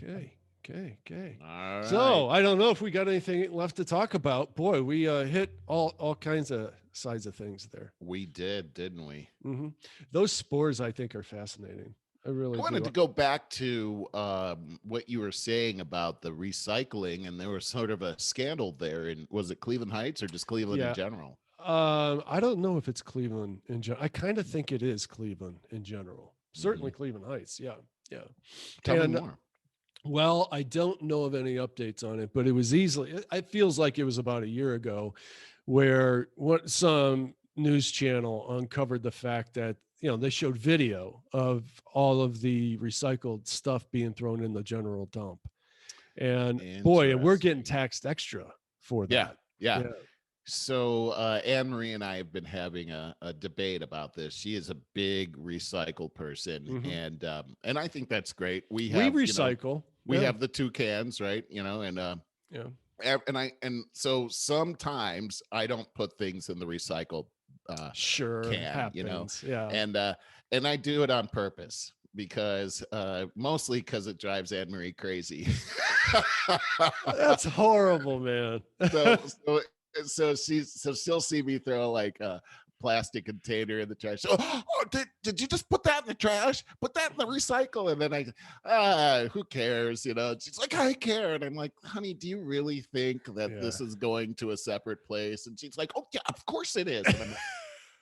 Okay. All right. So I don't know if we got anything left to talk about. Boy, we hit all kinds of sides of things there. We did, didn't we? hmm Those spores, I think, are fascinating. I I really wanted do. to go back to what you were saying about the recycling, and there was sort of a scandal there. And was it Cleveland Heights or just Cleveland in Yeah. general? I don't know if it's Cleveland in general. I kind of think it is Cleveland in general. Hmm. Certainly Cleveland Heights. Yeah. Yeah. Tell me And more. well, I don't know of any updates on it, but it was easily, it feels like it was about a year ago where what some news channel uncovered the fact that, they showed video of all of the recycled stuff being thrown in the general dump. And boy, and we're getting Interesting. taxed extra for Yeah, that. yeah. Yeah. So Anne Marie and I have been having a debate about this. She is a big recycle person, hmm and I think that's great. We We have, recycle. we Yeah. have the two cans, right? Yeah. And so sometimes I don't put things in the recycle uh, Sure. can, Happens. Yeah. and and I do it on purpose because mostly because it drives Anne Marie crazy. That's horrible, man. so so so she'll see me throw like a plastic container in the trash. Did you just put that in the trash? Put that in the recycle? And then who cares? She's like, I care. And I'm like, honey, do you really think that Yeah. this is going to a separate place? And she's like, oh yeah, of course it is. And I'm like,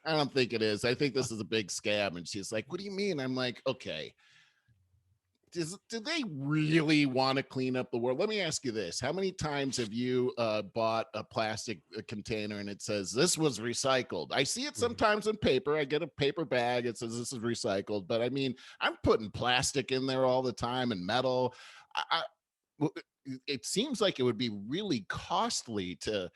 I don't think it is. I think this is a big scam. And she's like, what do you mean? I'm like, okay, do they really want to clean up the world? Let me ask you this. How many times have you bought a plastic container and it says this was recycled? I see it Mhm. sometimes in paper. I get a paper bag. It says this is recycled. But I mean, I'm putting plastic in there all the time and metal. It seems like it would be really costly to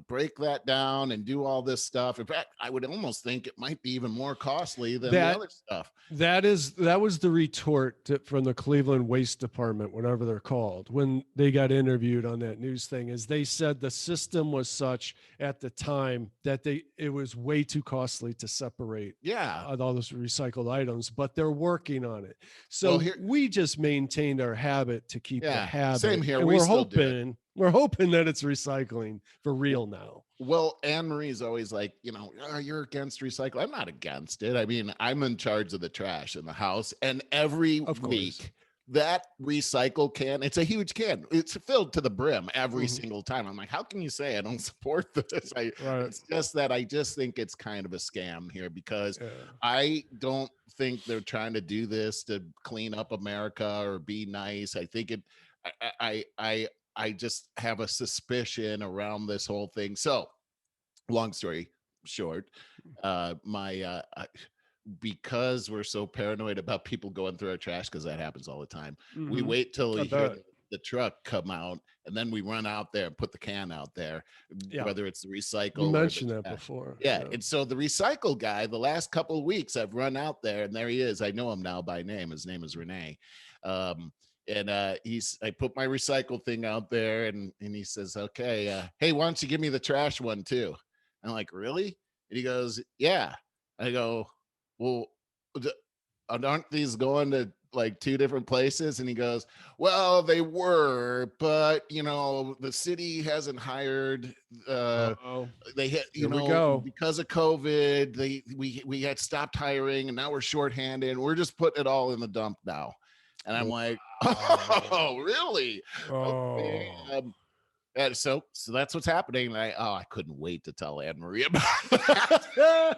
break that down and do all this stuff. In fact, I would almost think it might be even more costly than the That other stuff. that was the retort from the Cleveland Waste Department, whatever they're called, when they got interviewed on that news thing. Is they said the system was such at the time that it was way too costly to separate Yeah. all those recycled items, but they're working on it. Well, So here, we just maintained our habit to keep the yeah, same habit, here. and We still do it. we're hoping that it's recycling for W- real now. Well, Anne Marie's always like, "Oh, you're against recycle." I'm not against it. I mean, I'm in charge of the trash in the house, and every Of course. week that recycle can, it's a huge can. It's filled to the brim every Mhm. single time. I'm like, how can you say I don't support this? Right. It's just that I just think it's kind of a scam here because Yeah. I don't think they're trying to do this to clean up America or be nice. I think I just have a suspicion around this whole thing. So, long story short, my because we're so paranoid about people going through our trash because that happens all the time. We hmm wait till I we hear bet. the truck come out, and then we run out there and put the can out there, Yeah. whether it's the You recycle or the mentioned that trash. before. Yeah, Yeah. and so the recycle guy, the last couple of weeks, I've run out there, and there he is. I know him now by name. His name is Renee. Um, and I put my recycle thing out there, and he says, okay, hey, why don't you give me the trash one too? I'm like, really? And he goes, yeah. I go, well, aren't these going to like two different places? And he goes, well, they were, but the city hasn't hired Uh-oh. they hit, Here we go. because of COVID, we had stopped hiring, and now we're shorthanded, and we're just putting it all in the dump now. And I'm like, Wow. oh, really? Okay. Oh. And so that's what's happening. And I couldn't wait to tell Anne Marie about that.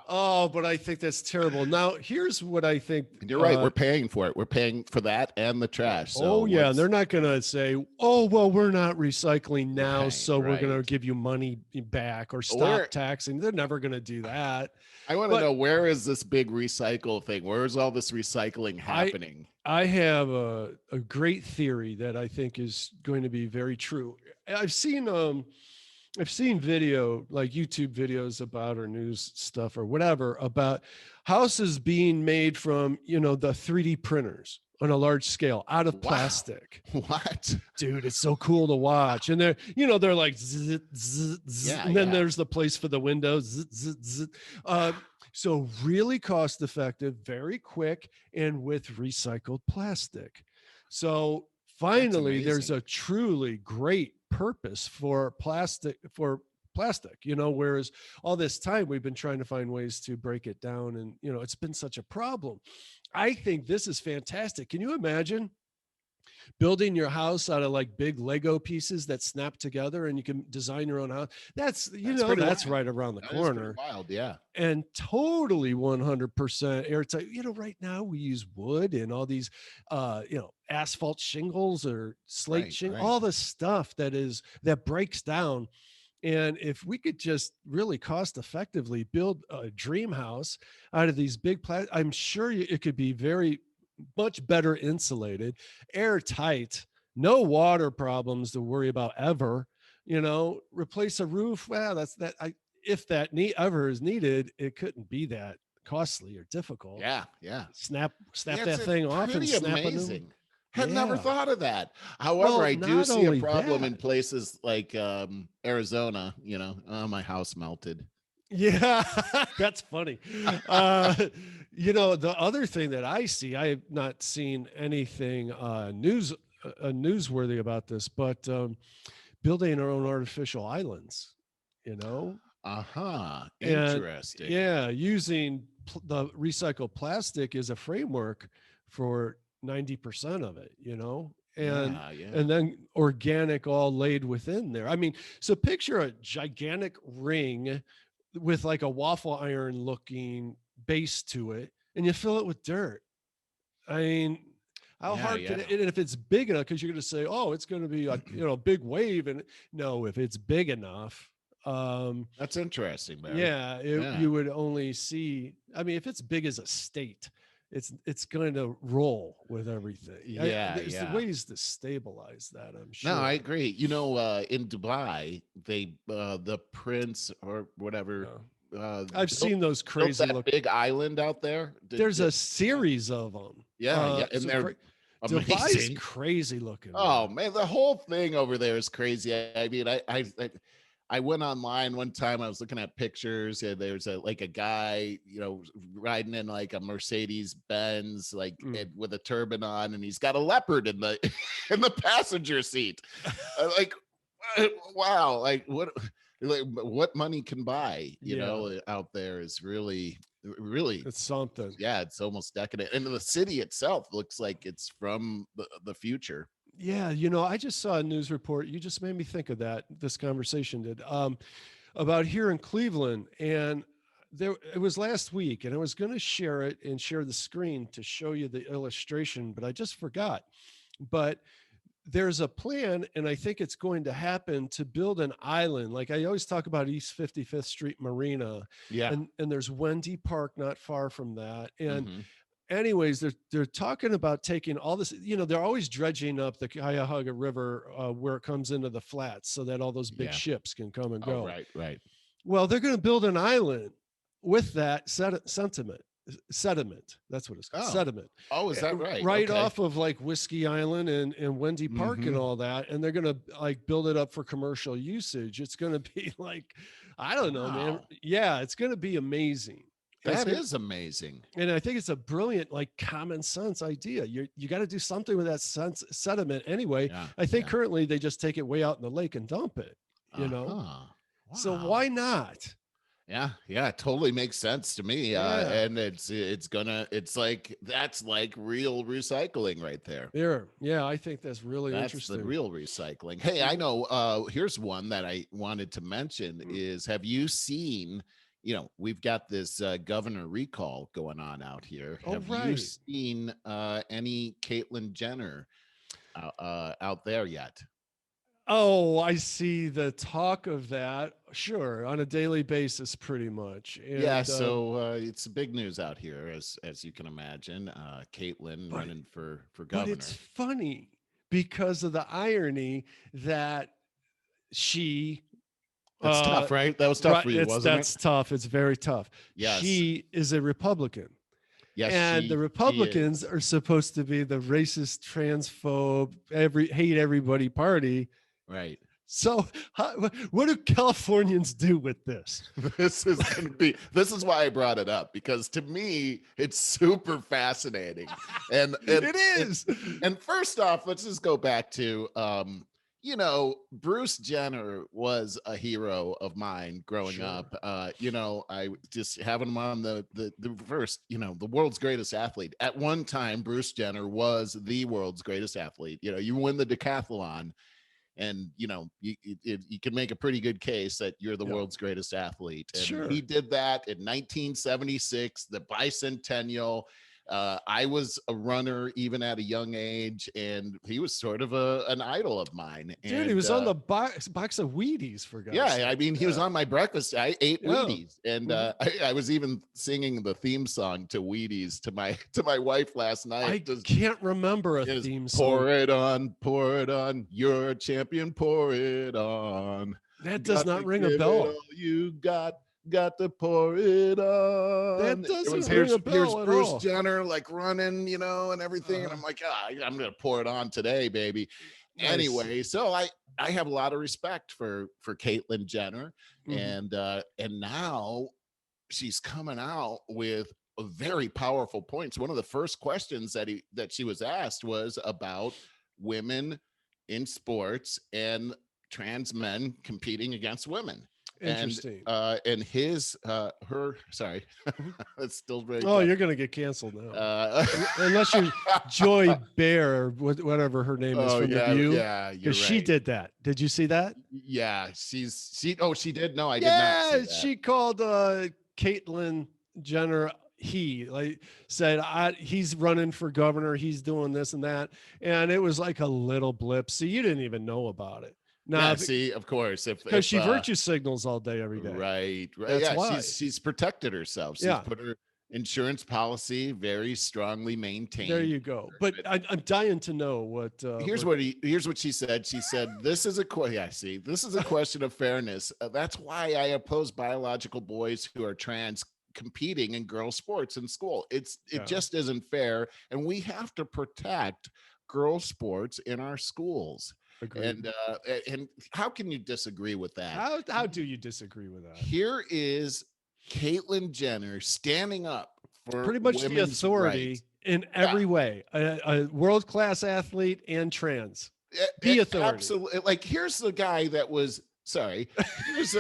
Oh, but I think that's terrible. Now, here's what I think. And you're right. We're paying for it. We're paying for that and the trash. So Oh, yeah. They're not going to say, oh, well, we're not recycling now, so we're going to right. give you money back or stop Where taxing. They're never going to do that. I want to But know, where is this big recycle thing? Where is all this recycling happening? I have a great theory that I think is going to be very true. I've seen video, like YouTube videos about, or news stuff or whatever, about houses being made from, the 3D printers on a large scale out of plastic. What? Dude, it's so cool to watch. And they're like zzz, zzz, zzz, Yeah, and then yeah. there's the place for the windows. Zzz, zzz, zzz. So really cost effective, very quick, and with recycled plastic. So That's finally, there's amazing. a truly great purpose for plastic, whereas all this time we've been trying to find ways to break it down, and it's been such a problem. I think this is fantastic. Can you imagine building your house out of like big Lego pieces that snap together and you can design your own house? That's, That's pretty that's wild. right around the That is pretty corner, wild. Yeah. and totally 100% airtight. Right now we use wood and all these asphalt shingles or slate Right. shingle, Right. all the stuff that breaks down. And if we could just really cost effectively build a dream house out of these I'm sure it could be very much better insulated, airtight, no water problems to worry about ever. Replace a roof. Well, that's that. If that need ever is needed, it couldn't be that costly or difficult. Yeah. Yeah. Snap Yeah, that it's thing off and pretty snap a new one. amazing. Had never Yeah. thought of that. However, Well, I do not see a only problem that. in places like Arizona. Oh, my house melted. Yeah, that's funny. The other thing that I see, I have not seen anything newsworthy about this, but building our own artificial islands, Uh-huh. and Interesting. yeah, using the recycled plastic as a framework for 90% of it, and Yeah, yeah. and then organic all laid within there. I mean, so picture a gigantic ring with like a waffle iron looking base to it, and you fill it with dirt. I mean, how Yeah, hard can yeah. it? And if it's big enough, because you're going to say, "Oh, it's going to be a big wave," and no, if it's big enough, That's interesting, Barry. yeah, Yeah. you would only see. I mean, if it's big as a state, it's going to roll with everything. Yeah, There's the yeah. ways to stabilize that, I'm No, I sure. agree. In Dubai, they the prince or whatever I've built seen those built crazy that look. big island out there. There's a Yeah, series of them. yeah, yeah, and So they're Dubai's amazing. crazy looking, Oh man. man, the whole thing over there is crazy. I mean, I went online one time. I was looking at pictures, and there's a guy, riding in like a Mercedes Benz, like Mm. with a turban on, and he's got a leopard in the in the passenger seat. Like, wow, what money can buy, Yeah, out there is really, it's something. yeah, it's almost decadent. And the city itself looks like it's from the future. Yeah, I just saw a news report. You just made me think of that. This conversation did, about here in Cleveland, and it was last week, and I was going to share it and share the screen to show you the illustration, but I just forgot. But there's a plan, and I think it's going to happen, to build an island. Like I always talk about East 55th Street Marina, Yeah. and there's Wendy Park not far from that. And Hmm. anyways, they're talking about taking all this. They're always dredging up the Cuyahoga River where it comes into the flats, so that all those big Yeah. ships can come and Oh, go. right, right. Well, they're going to build an island with that sediment. That's what it's called, Oh, sediment, oh, is that right? right Okay. off of like Whiskey Island and Wendy Park and Hmm. all that. And they're going to like build it up for commercial usage. It's going to be like, I don't know, man. Wow, Yeah, it's going to be amazing. It's that going is amazing. And I think it's a brilliant, like common sense idea. You got to do something with that sediment anyway. Yeah, I think yeah. currently they just take it way out in the lake and dump it, Uh-huh. So Wow. why not? Yeah, yeah, it totally makes sense to me. Yeah. And it's like that's like real recycling right there. There. Yeah, I think that's really That's the interesting. real recycling. Hey, I know, here's one that I wanted to mention Mm. is, have you seen, we've got this governor recall going on out here. Oh, Have you right. seen any Caitlyn Jenner out there yet? Oh, I see the talk of that. Sure, on a daily basis, pretty much. Yeah, And so it's big news out here, as you can imagine. Caitlyn but running for but it's governor. funny because of the irony that she That's uh tough, right? That was tough right, for you, wasn't it? that's tough. It's very tough. Yes, She is a Republican. yes, And the she Republicans is. are supposed to be the racist, transphobe, hate everybody party. Right. So, what do Californians do with this? This is why I brought it up, because to me it's super fascinating. And It is. and first off, let's just go back to Bruce Jenner was a hero of mine growing Sure. up. I just having him on the first, the world's greatest athlete. At one time, Bruce Jenner was the world's greatest athlete. You win the decathlon, and you can make a pretty good case that you're the Yeah. world's greatest athlete. And Sure. he did that in 1976, the bicentennial. I was a runner even at a young age, and he was sort of an idol of mine. Dude, and he was on the box of Wheaties, for God's yeah, sake. I mean, he was on my breakfast. I ate Yeah. Wheaties, and Mhm. I was even singing the theme song to Wheaties to my wife last night. I Just- can't remember a just theme pour song. it on. You're a champion. Pour it on. That does Got not to ring a give it bell. all you got to pour it on. That doesn't ring a here's bell at Bruce all. Jenner like running, and everything, and I'm like, I'm gonna pour it on today, baby. Nice. Anyway, so I have a lot of respect for Caitlyn Jenner, Mhm. and now she's coming out with a very powerful points. One of the first questions that she was asked was about women in sports and trans men competing against women. Interesting. And her sorry, Mhm. it's still very Oh, tough. you're gonna get canceled now. Uh, Unless you're Joy Bear, or whatever her name is, oh from yeah, The View. yeah, you're Because she right. did that. Did you see that? Yeah, she did. No, I did not Yeah, see that. she called Caitlyn Jenner. He said he's running for governor. He's doing this and that, and it was like a little blip. So you didn't even know about it. Now, Yeah, see, of course, because she virtue signals all day, every day. right. That's Yeah, why. she's protected herself. She's Yeah. put her insurance policy very strongly maintained. There you go. But I'm dying to know what. Here's what she said. She said, "This is a this is a question of fairness. That's why I oppose biological boys who are trans competing in girl sports in school. It Yeah. just isn't fair, and we have to protect girl sports in our schools." Agreed. And how can you disagree with that? How do you disagree with that? Here is Caitlyn Jenner standing up for Pretty much the women's authority rights. in every way. A world-class athlete and trans. The authority. Absolutely. Like, here's the guy that was here's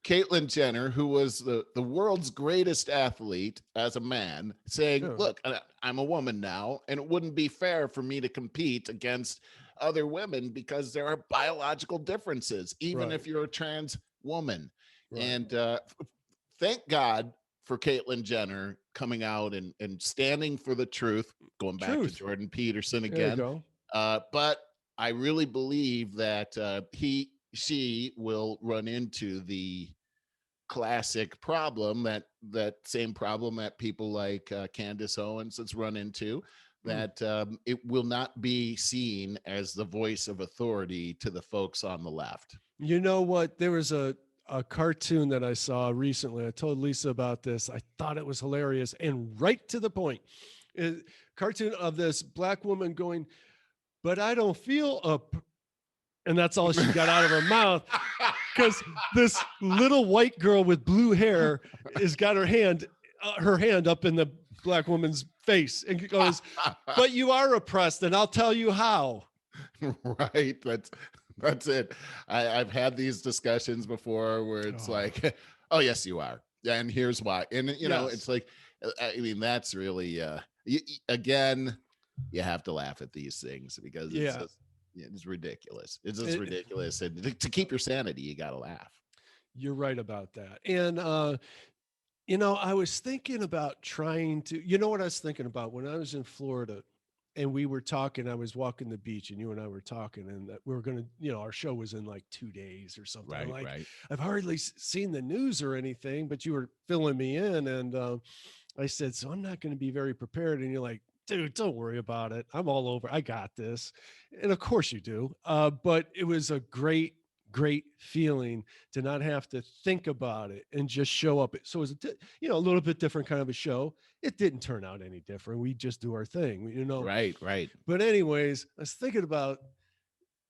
Caitlyn Jenner, who was the world's greatest athlete as a man, saying, Yeah. "Look, I'm a woman now, and it wouldn't be fair for me to compete against other women because there are biological differences, even Right. if you're a trans woman." Right. And thank God for Caitlyn Jenner coming out and standing for the truth, going back to Jordan Peterson There you again. go. But I really believe that she will run into the classic problem, that same problem that people like Candace Owens has run into, that it will not be seen as the voice of authority to the folks on the left. You know what? There was a cartoon that I saw recently. I told Lisa about this. I thought it was hilarious and right to the point. Cartoon of this black woman going, "But I don't feel up." And that's all she got out of her mouth, because this little white girl with blue hair has got her hand up in the black woman's face and goes, "But you are oppressed, and I'll tell you how." Right. That's it. I've had these discussions before where it's like, "Oh yes, you are, and here's why." And it's like, I mean, that's really again, you have to laugh at these things because it's just, it's ridiculous. It's just ridiculous, and to keep your sanity, you got to laugh. You're right about that. And I was thinking about trying to. You know what I was thinking about when I was in Florida, and we were talking. I was walking the beach, and you and I were talking, and that we were gonna, our show was in like 2 days or something. Right, like, right. I've hardly seen the news or anything, but you were filling me in, and I said, "So I'm not going to be very prepared." And you're like, "Dude, don't worry about it. I'm all over. I got this." And of course you do. But it was a great feeling to not have to think about it and just show up. So it was a little bit different kind of a show. It didn't turn out any different. We just do our thing, Right. But anyways, I was thinking about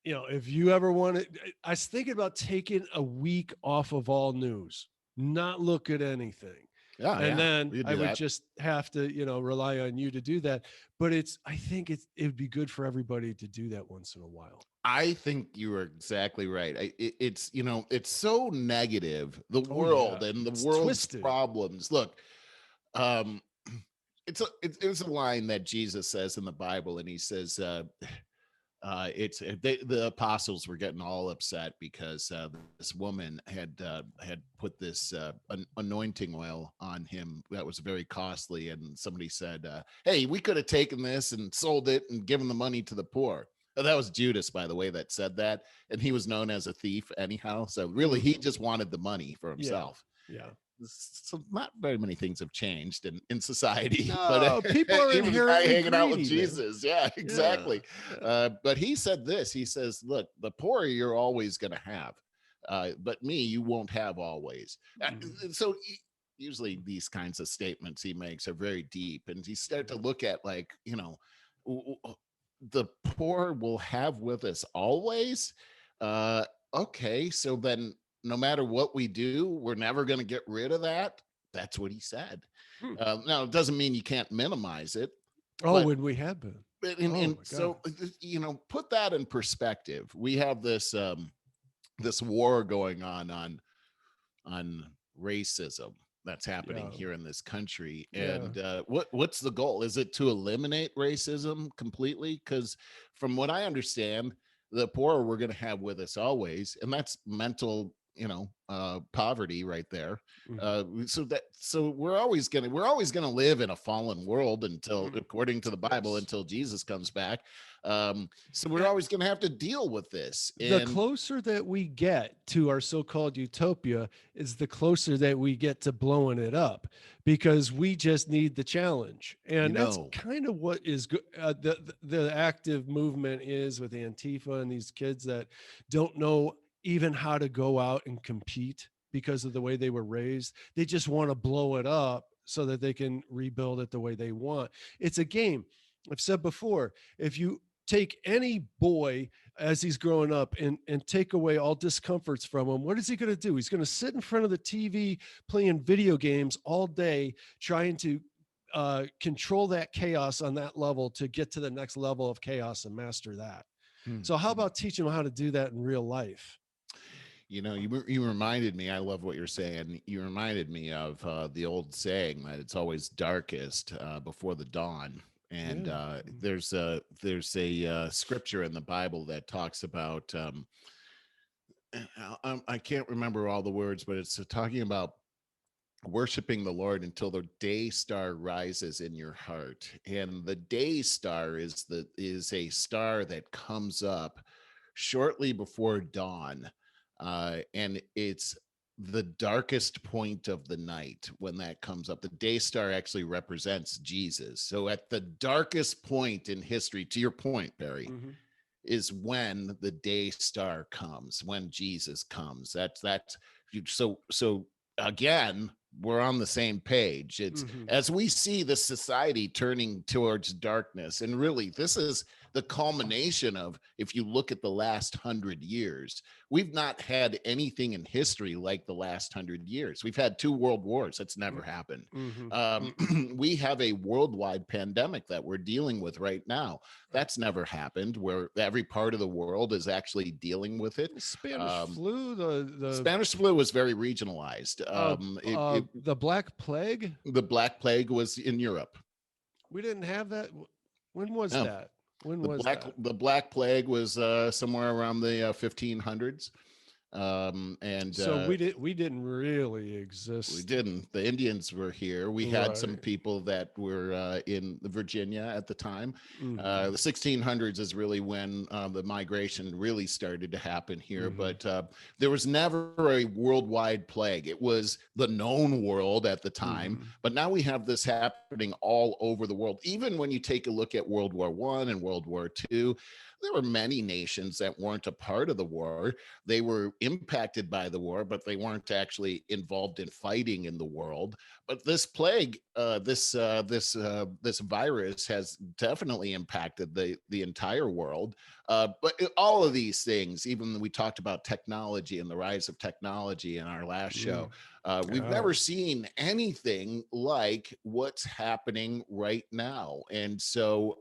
you know, if you ever wanted, I was thinking about taking a week off of all news, not look at anything. Oh And yeah, then we could I do would that. just have to, you know, rely on you to do that. But I think it would be good for everybody to do that once in a while. I think you are exactly right. It's, you know, it's so negative, the Oh yeah. world and the It's world's twisted. problems. Look, um, it's a line that Jesus says in the Bible, and he says, the apostles were getting all upset because this woman had put this anointing oil on him that was very costly, and somebody said, "Hey, we could have taken this and sold it and given the money to the poor." That was Judas, by the way, that said that, and he was known as a thief anyhow. So really, he Mhm. just wanted the money for Yeah. himself. Yeah. So not very many things have changed in society, but No, people are even the guy inherently hanging out with greedy, man. Jesus, yeah, Yeah. exactly. Yeah. But he said this. He says, "Look, the poor you're always going to have, but me you won't have always." Mhm. So usually these kinds of statements he makes are very deep, and you start to Mhm. look at, like, you know, the poor will have with us always. Uh, okay, so then no matter what we do, we're never going to get rid of that. That's what he said. Hmm. Now, it doesn't mean you can't minimize it, Oh, but and we have been. Oh and my God. so you know, put that in perspective. We have this war going on racism that's happening Yeah. here in this country. Yeah. And what's the goal? Is it to eliminate racism completely? Because from what I understand, the poor we're going to have with us always, and that's mental, you know, poverty right there. Mhm. So we're always gonna live in a fallen world until, Mhm. according to the Bible, Yes. until Jesus comes back. So we're Yeah. always gonna have to deal with this. The And closer that we get to our so-called utopia is the closer that we get to blowing it up because we just need the challenge. you And that's know, kind of what is the active movement is with Antifa and these kids that don't know even how to go out and compete because of the way they were raised. They just want to blow it up so that they can rebuild it the way they want. It's a game. I've said before, if you take any boy as he's growing up and take away all discomforts from him, what is he going to do? He's going to sit in front of the TV playing video games all day, trying to control that chaos on that level to get to the next level of chaos and master that. So how Mhm. about teaching him how to do that in real life? You know, you reminded me. I love what you're saying. You reminded me of the old saying that it's always darkest before the dawn. And Yeah. there's a scripture in the Bible that talks about. I can't remember all the words, but it's talking about worshiping the Lord until the day star rises in your heart. And the day star is a star that comes up shortly before dawn. And it's the darkest point of the night when that comes up. The day star actually represents Jesus. So at the darkest point in history, to your point, Barry, Mm-hmm. is when the day star comes, when Jesus comes. That's so again, we're on the same page. It's Mm-hmm. as we see the society turning towards darkness, and really this is the culmination of, if you look at the last 100 years, we've not had anything in history like the last 100 years. We've had 2 world wars. That's never happened. Mm-hmm. Mm-mm. We have a worldwide pandemic that we're dealing with right now. Right. That's never happened, where every part of the world is actually dealing with it. Spanish Um, flu, Spanish flu was very regionalized. the Black Plague. The Black Plague was in Europe. We didn't have that. When was No, that? When was that? the Black Plague was somewhere around the 1500s, and So we didn't really we exist. didn't. The Indians were here. We had some Right. people that were in Virginia at the time. Mm-hmm. The 1600s is really when the migration really started to happen here. Mm-hmm. But there was never a worldwide plague. It was the known world at the time. Mm-hmm. But now we have this happening all over the world. Even when you take a look at World War I and World War II, there were many nations that weren't a part of the war. They were impacted by the war, but they weren't actually involved in fighting in the world. But this plague, this virus has definitely impacted the entire world. But all of these things, even we talked about technology and the rise of technology in our last show, we've never seen anything like what's happening right now. And so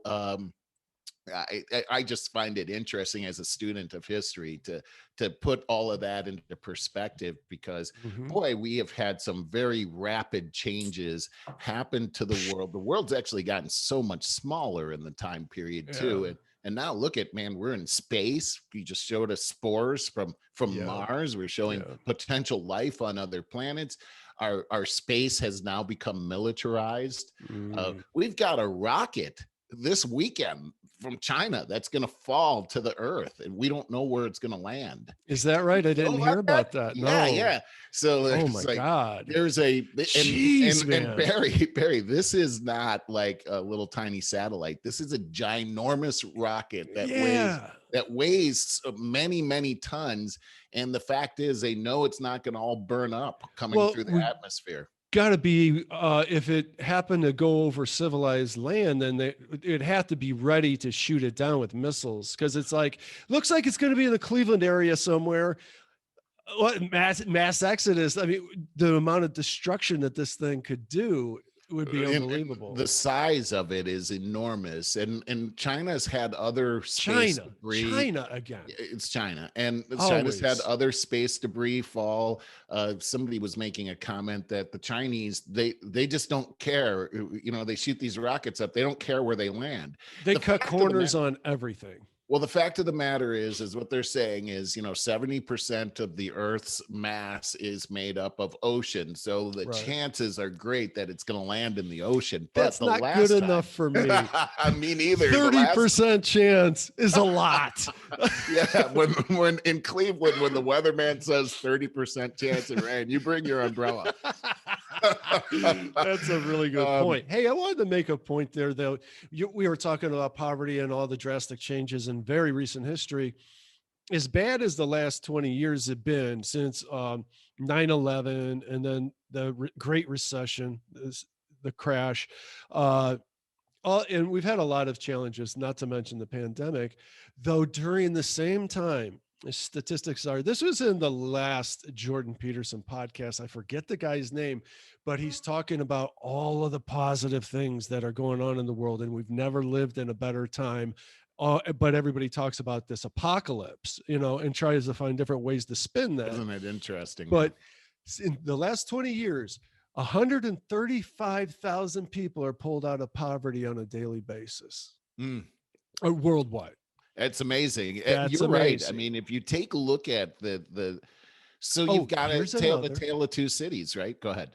I just find it interesting as a student of history to put all of that into perspective, because boy, we have had some very rapid changes happen to the world. The world's actually gotten so much smaller in the time period too. And now look at, man, we're in space. You just showed us spores from Mars. We're showing potential life on other planets. Our space has now become militarized. We've got a rocket this weekend from China that's going to fall to the earth, and we don't know where it's going to land. Is that right? I didn't hear about that. No. Yeah. So oh my God, there's a Jeez, and Barry, this is not like a little tiny satellite. This is a ginormous rocket that weighs many tons. And the fact is, they know it's not going to all burn up coming through the atmosphere. Got to be if it happened to go over civilized land, then it'd have to be ready to shoot it down with missiles, because it's like, looks like it's going to be in the Cleveland area somewhere. What mass exodus? I mean, the amount of destruction that this thing could do would be unbelievable. And the size of it is enormous, and China's had other space debris. China again. It's China, and China's had other space debris fall. Somebody was making a comment that the Chinese, they just don't care. You know, they shoot these rockets up. They don't care where they land. They cut corners on everything. Well, the fact of the matter is what they're saying is, 70% of the Earth's mass is made up of ocean. So the chances are great that it's going to land in the ocean. But that's not good enough for me. Me neither. 30% chance is a lot. Yeah. When in Cleveland, when the weatherman says 30% chance of rain, you bring your umbrella. That's a really good point. Hey, I wanted to make a point there, though. We were talking about poverty and all the drastic changes in very recent history. As bad as the last 20 years have been since 9/11 and then the Great Recession, the crash, and we've had a lot of challenges, not to mention the pandemic, though during the same time, statistics are, this was in the last Jordan Peterson podcast. I forget the guy's name, but he's talking about all of the positive things that are going on in the world. And we've never lived in a better time. But everybody talks about this apocalypse, and tries to find different ways to spin that. Isn't it interesting? But in the last 20 years, 135,000 people are pulled out of poverty on a daily basis, worldwide. It's amazing. That's You're right. amazing. I mean, if you take a look at you've got the tale of two cities, right? Go ahead.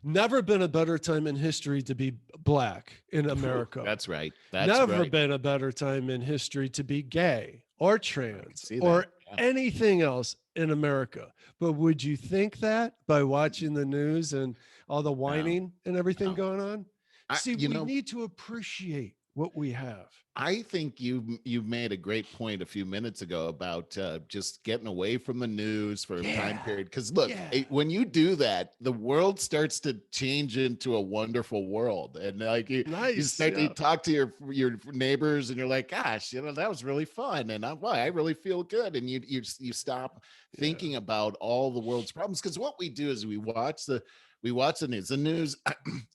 Never been a better time in history to be Black in America. That's right. Never been a better time in history to be gay or trans or anything else in America. But would you think that by watching the news and all the whining and everything going on? We need to appreciate what we have. I think you've made a great point a few minutes ago about just getting away from the news for a time period. Because look, when you do that, the world starts to change into a wonderful world. And like you start to talk to your neighbors, and you're like, gosh, that was really fun, and I really feel good. And you stop thinking about all the world's problems, because what we do is we watch the news. The news,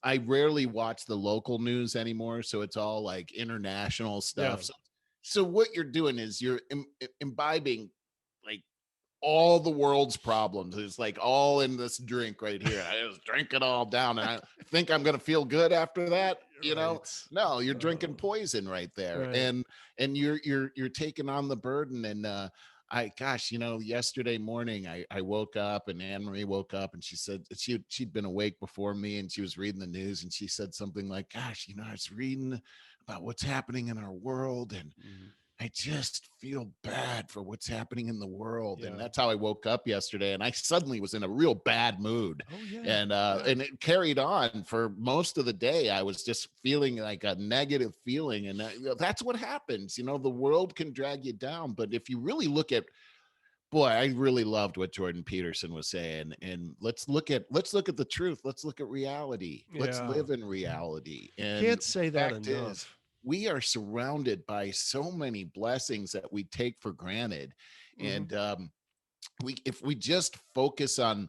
I rarely watch the local news anymore. So it's all like international stuff. Yeah. So what you're doing is you're imbibing like all the world's problems. It's like all in this drink right here. I just drink it all down, and I think I'm going to feel good after that. No, you're drinking poison right there. Right. And you're taking on the burden. And, yesterday morning I woke up, and Anne-Marie woke up, and she said she'd been awake before me, and she was reading the news, and she said something like, gosh, I was reading about what's happening in our world, and I just feel bad for what's happening in the world. And that's how I woke up yesterday. And I suddenly was in a real bad mood. And it carried on for most of the day. I was just feeling like a negative feeling. And that's what happens. The world can drag you down. But if you really look at boy, I really loved what Jordan Peterson was saying. And let's look at the truth. Let's look at reality. Let's Yeah. live in reality. And Can't say that fact is, enough. we are surrounded by so many blessings that we take for granted. Mhm. And we if we just focus on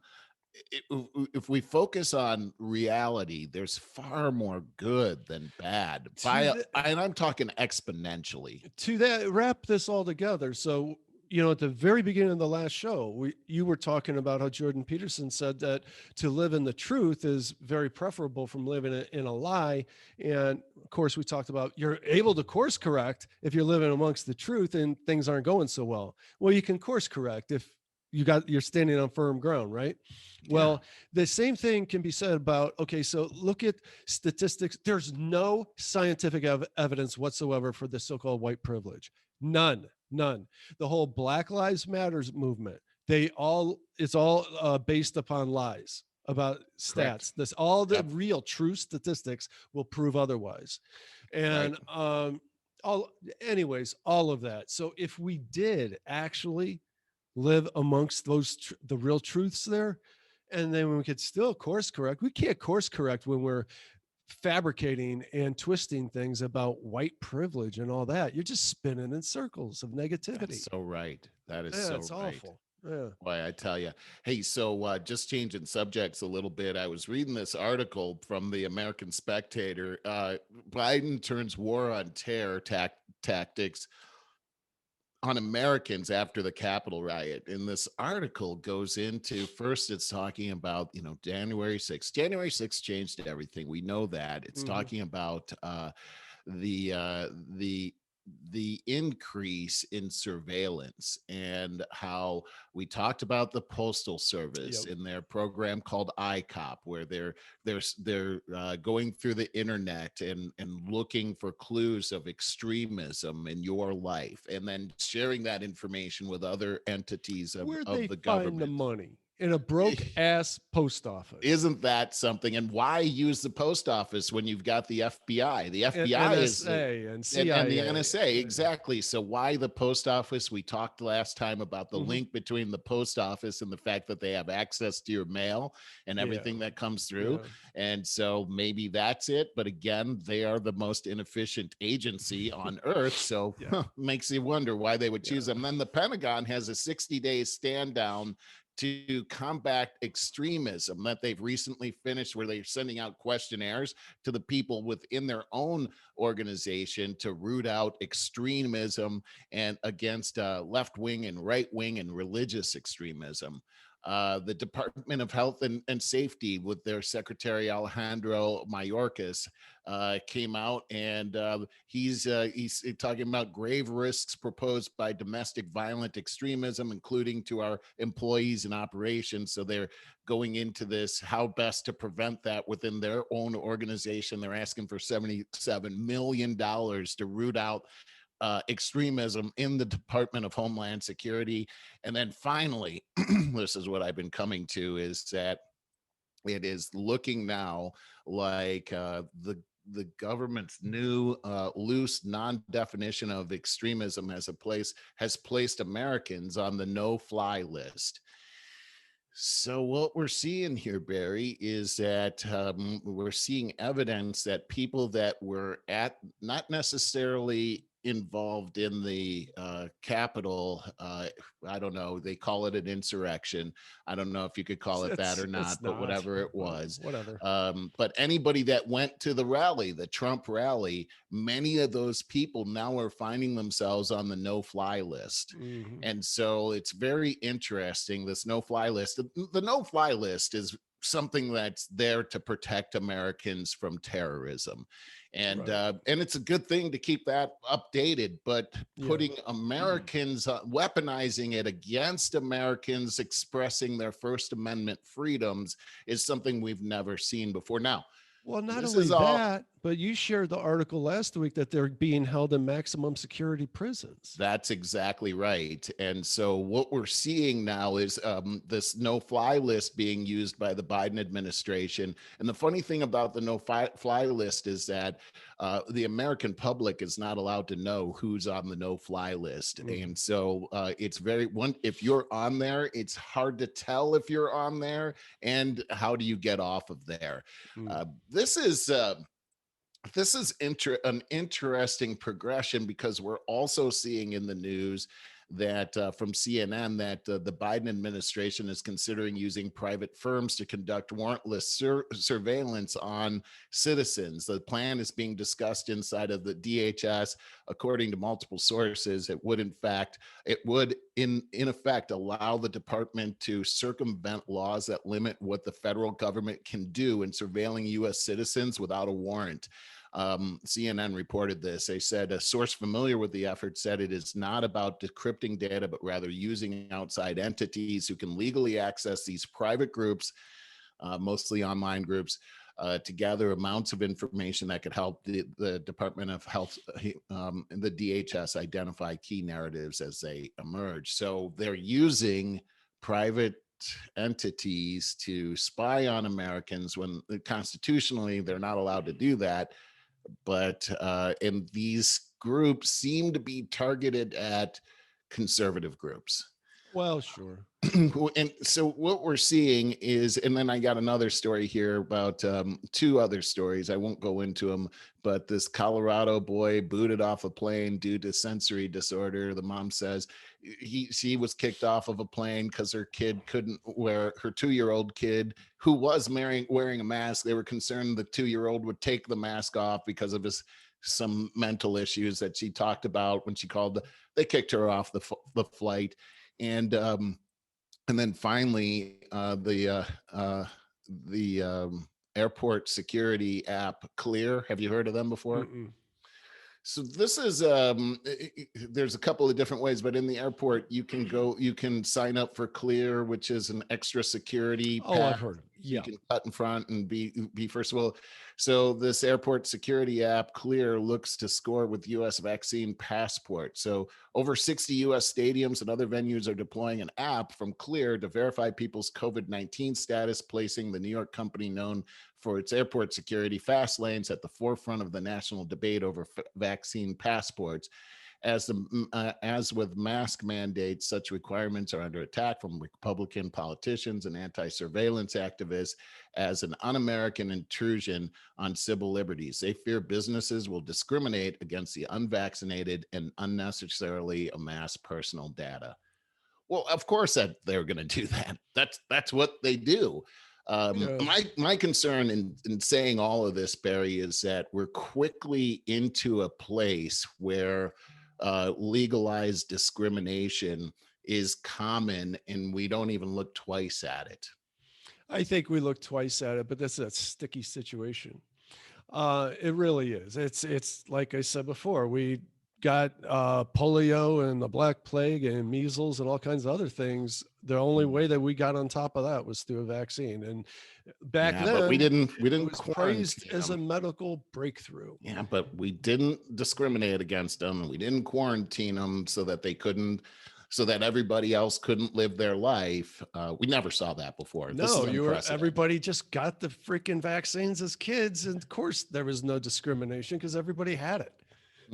if we focus on reality, there's far more good than bad. To the And I'm talking exponentially. to that wrap this all together. So, at the very beginning of the last show, you were talking about how Jordan Peterson said that to live in the truth is very preferable from living in a lie. And of course, we talked about you're able to course correct if you're living amongst the truth and things aren't going so well. Well, you can course correct if you're standing on firm ground, right? Yeah. Well, the same thing can be said about, okay, so look at statistics. There's no scientific evidence whatsoever for the so-called white privilege. None. The whole Black Lives Matters movement, it's all based upon lies about Correct. stats. This all the Yep. real true statistics will prove otherwise. Right. And all anyways, all of that. So if we did actually live amongst the real truths there, and then we could still course correct. We can't course correct when we're fabricating and twisting things about white privilege and all that. You're just spinning in circles of That's negativity. so right. That is Yeah, so it's right. awful. Yeah. Boy, I tell you. Hey, so just changing subjects a little bit. I was reading this article from the American Spectator. Biden turns war on terror tactics on Americans after the Capitol riot. And this article goes into, first, it's talking about, January 6th. January 6th changed everything. We know that. It's Hmm. talking about the uh, the the increase in surveillance, and how we talked about the postal service Yep. in their program called ICOP, where they're going through the internet and looking for clues of extremism in your life, and then sharing that information with other entities Where'd of they the find the government. money? In a broke ass post office. Isn't that something? And why use the post office when you've got the FBI? The And FBI is NSA and and the CIA. NSA, exactly. So why the post office? We talked last time about the Hmm. link between the post office and the fact that they have access to your mail and Yeah. everything that comes through. Yeah. And so maybe that's it. But again, they are the most inefficient agency on earth. So Yeah. makes you wonder why they would choose Yeah. them. Then the Pentagon has a 60-day stand down to combat extremism that they've recently finished, where they're sending out questionnaires to the people within their own organization to root out extremism and against left wing and right wing and religious extremism. The Department of Health and Safety, with their Secretary Alejandro Mayorkas, came out, and he's talking about grave risks proposed by domestic violent extremism, including to our employees and operations. So they're going into this, how best to prevent that within their own organization. They're asking for $77 million to root out extremism in the Department of Homeland Security. And then finally, this is what I've been coming to, is that it is looking now like the government's new loose non-definition of extremism has placed Americans on the no-fly list. So what we're seeing here, Barry, is that we're seeing evidence that people that were not necessarily involved in the Capitol, I don't know, they call it an insurrection. I don't know if you could call it that or It's not, but not. whatever it Well, was. whatever. But anybody that went to the rally, the Trump rally, many of those people now are finding themselves on the no-fly list. Hmm. And so it's very interesting, this no-fly list. The no-fly list is something that's there to protect Americans from terrorism. Right. And it's a good thing to keep that updated, but Yeah. putting Americans, weaponizing it against Americans expressing their First Amendment freedoms, is something we've never seen before. Now, Well, not this only is all that, but you shared the article last week that they're being held in maximum security prisons. That's exactly right. And so what we're seeing now is this no-fly list being used by the Biden administration. And the funny thing about the no-fly list is that the American public is not allowed to know who's on the no-fly list. And so it's if you're on there, it's hard to tell if you're on there, and how do you get off of there? This is an interesting progression, because we're also seeing in the news that from CNN that the Biden administration is considering using private firms to conduct warrantless surveillance on citizens. The plan is being discussed inside of the DHS. According to multiple sources, it would in effect allow the department to circumvent laws that limit what the federal government can do in surveilling U.S. citizens without a warrant. CNN reported this. They said a source familiar with the effort said it is not about decrypting data, but rather using outside entities who can legally access these private groups, mostly online groups, to gather amounts of information that could help the Department of Health and the DHS identify key narratives as they emerge. So they're using private entities to spy on Americans when constitutionally they're not allowed to do that. But and these groups seem to be targeted at conservative groups. Well, sure. And so what we're seeing is, and then I got another story here about two other stories. I won't go into them, but this Colorado boy booted off a plane due to sensory disorder. The mom says she was kicked off of a plane because her kid couldn't wear, her 2-year-old kid who was wearing a mask. They were concerned the 2-year-old would take the mask off because of some mental issues that she talked about when she called. They kicked her off the flight. And then finally, the airport security app Clear. Have you heard of them before? So this is there's a couple of different ways, but in the airport you can sign up for Clear, which is an extra security pack. I've heard of it. Yeah. You can cut in front and be first of all. So this airport security app Clear looks to score with US vaccine passport. So over 60 US stadiums and other venues are deploying an app from Clear to verify people's COVID-19 status, placing the New York company known for its airport security fast lanes at the forefront of the national debate over vaccine passports. As with mask mandates, such requirements are under attack from Republican politicians and anti-surveillance activists as an un-American intrusion on civil liberties. They fear businesses will discriminate against the unvaccinated and unnecessarily amass personal data. Well, of course that they're going to do that. That's what they do. My concern in saying all of this, Barry, is that we're quickly into a place where legalized discrimination is common and we don't even look twice at it. I think we look twice at it, but that's a sticky situation. It really is. It's like I said before, we got polio and the Black Plague and measles and all kinds of other things. The only way that we got on top of that was through a vaccine. And back then, but we didn't it was praised as a medical breakthrough. Yeah, but we didn't discriminate against them, and we didn't quarantine them so that everybody else couldn't live their life. We never saw that before. No, everybody just got the freaking vaccines as kids, and of course there was no discrimination because everybody had it.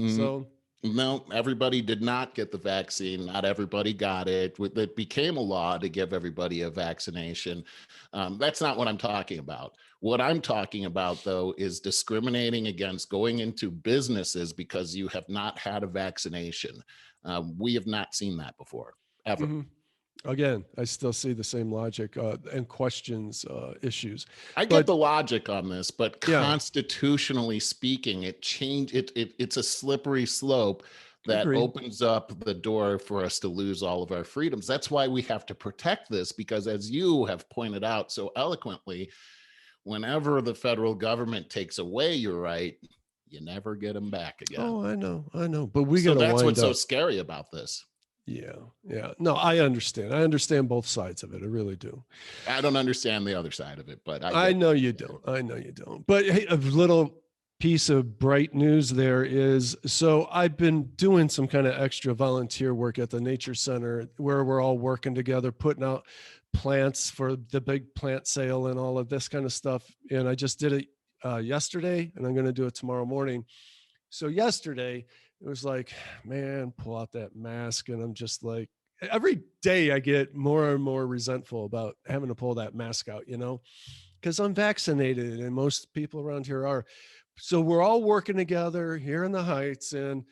So. No, everybody did not get the vaccine. Not everybody got it. It became a law to give everybody a vaccination. That's not what I'm talking about. What I'm talking about, though, is discriminating against going into businesses because you have not had a vaccination. We have not seen that before, ever. Again, I still see the same logic and questions issues. I get the logic on this, but constitutionally speaking, it's a slippery slope that opens up the door for us to lose all of our freedoms. That's why we have to protect this, because as you have pointed out so eloquently, whenever the federal government takes away your right, you never get them back again. Oh, I know. But we got to that's what's so scary about this. Yeah. No, I understand. I understand both sides of it. I really do. I don't understand the other side of it, but I know you don't. I know you don't. But hey, a little piece of bright news there is, so I've been doing some kind of extra volunteer work at the Nature Center where we're all working together, putting out plants for the big plant sale and all of this kind of stuff. And I just did it yesterday, and I'm going to do it tomorrow morning. So yesterday it was like, man, pull out that mask. And I'm just like, every day I get more and more resentful about having to pull that mask out, because I'm vaccinated and most people around here are. So we're all working together here in the Heights, and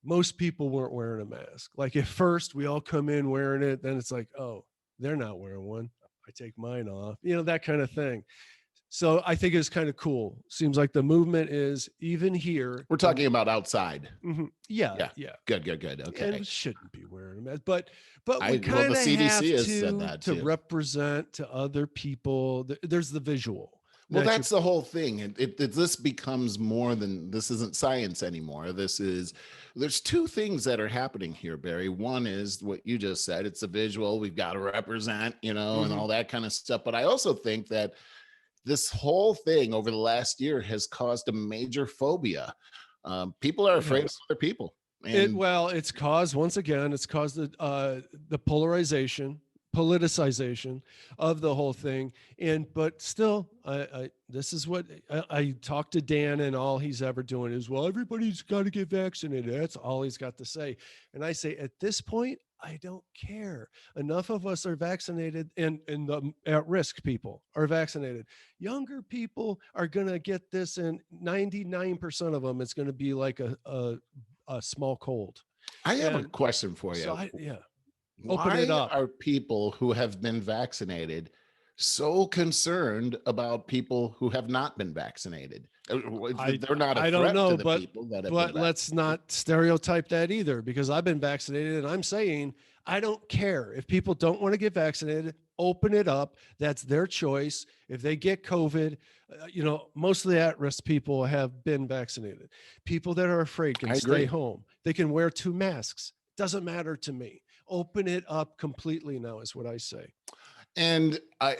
most people weren't wearing a mask. Like at first we all come in wearing it. Then it's like, oh, they're not wearing one. I take mine off, that kind of thing. So I think it's kind of cool. Seems like the movement is even here. We're talking about outside. Mm-hmm. Yeah. Good. Okay. And shouldn't be wearing a mask, but we the kind of CDC have has said that to too. There's other people. There's the visual. Well, that's the whole thing. This becomes more than, this isn't science anymore. There's two things that are happening here, Barry. One is what you just said. It's a visual. We've got to represent, and all that kind of stuff. But I also think that this whole thing over the last year has caused a major phobia. People are afraid of other people. It's caused, once again, the politicization of the whole thing. But still, this is what I talked to Dan, and all he's ever doing is, well, everybody's got to get vaccinated. That's all he's got to say. And I say, at this point, I don't care. Enough of us are vaccinated, and the at-risk people are vaccinated. Younger people are going to get this, and 99% of them, it's going to be like a small cold. I have a question for you. So Why are people who have been vaccinated so concerned about people who have not been vaccinated? They're not a threat to the people that have been vaccinated. Let's not stereotype that either, because I've been vaccinated, and I'm saying I don't care if people don't want to get vaccinated. Open it up. That's their choice. If they get COVID, most of the at-risk people have been vaccinated. People that are afraid can stay home. They can wear 2 masks. Doesn't matter to me. Open it up completely now is what I say. And I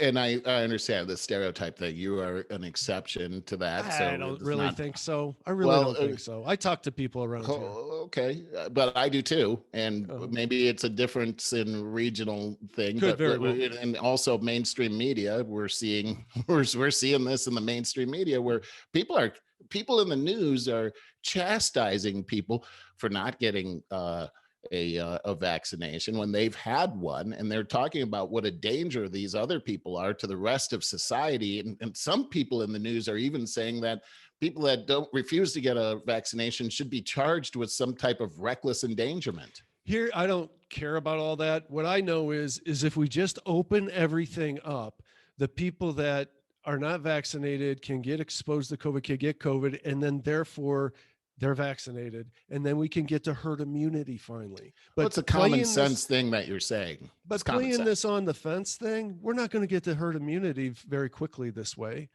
understand the stereotype that you are an exception to that. I don't really think so. I really don't think so. I talk to people around here. Okay, but I do too. And maybe it's a difference in regional thing. And also mainstream media. We're seeing this in the mainstream media, where people in the news are chastising people for not getting a vaccination when they've had one, and they're talking about what a danger these other people are to the rest of society. And some people in the news are even saying that people that don't refuse to get a vaccination should be charged with some type of reckless endangerment. Here, I don't care about all that. What I know is if we just open everything up, the people that are not vaccinated can get exposed to COVID, can get COVID, and then therefore they're vaccinated, and then we can get to herd immunity finally. But it's a common sense thing that you're saying. But playing this on the fence thing, we're not going to get to herd immunity very quickly this way.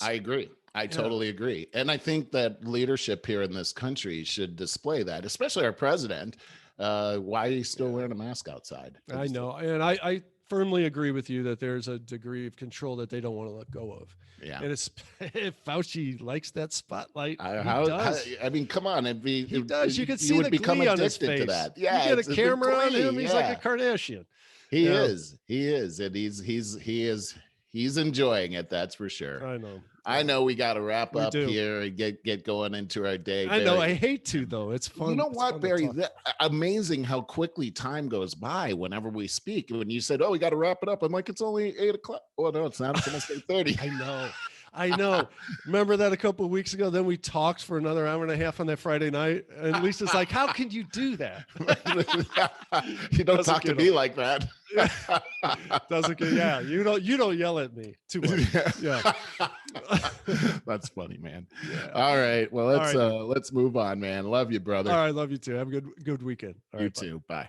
I agree. I totally agree. And I think that leadership here in this country should display that, especially our president. Why he's still wearing a mask outside. I know. And I firmly agree with you that there's a degree of control that they don't want to let go of. Yeah. And it's Fauci likes that spotlight. I mean, come on. He does. You can see the glee on his face. To that. Yeah. You get a camera on him. He's like a Kardashian. He is. And he's enjoying it. That's for sure. I know we got to wrap up here and get going into our day. I know. I hate to, though. It's fun. You know what, Barry? Amazing how quickly time goes by whenever we speak. When you said, "Oh, we got to wrap it up," I'm like, "It's only 8:00." Oh no, it's not. It's almost 8:30. I know. Remember that a couple of weeks ago? Then we talked for another hour and a half on that Friday night, and Lisa's like, "How can you do that?" You don't talk to me like that. Doesn't get. Yeah, you don't yell at me too much. Yeah. That's funny, man. Yeah. All right. Well, let's move on, man. Love you, brother. All right, love you too. Have a good weekend. All right, you too. Bye.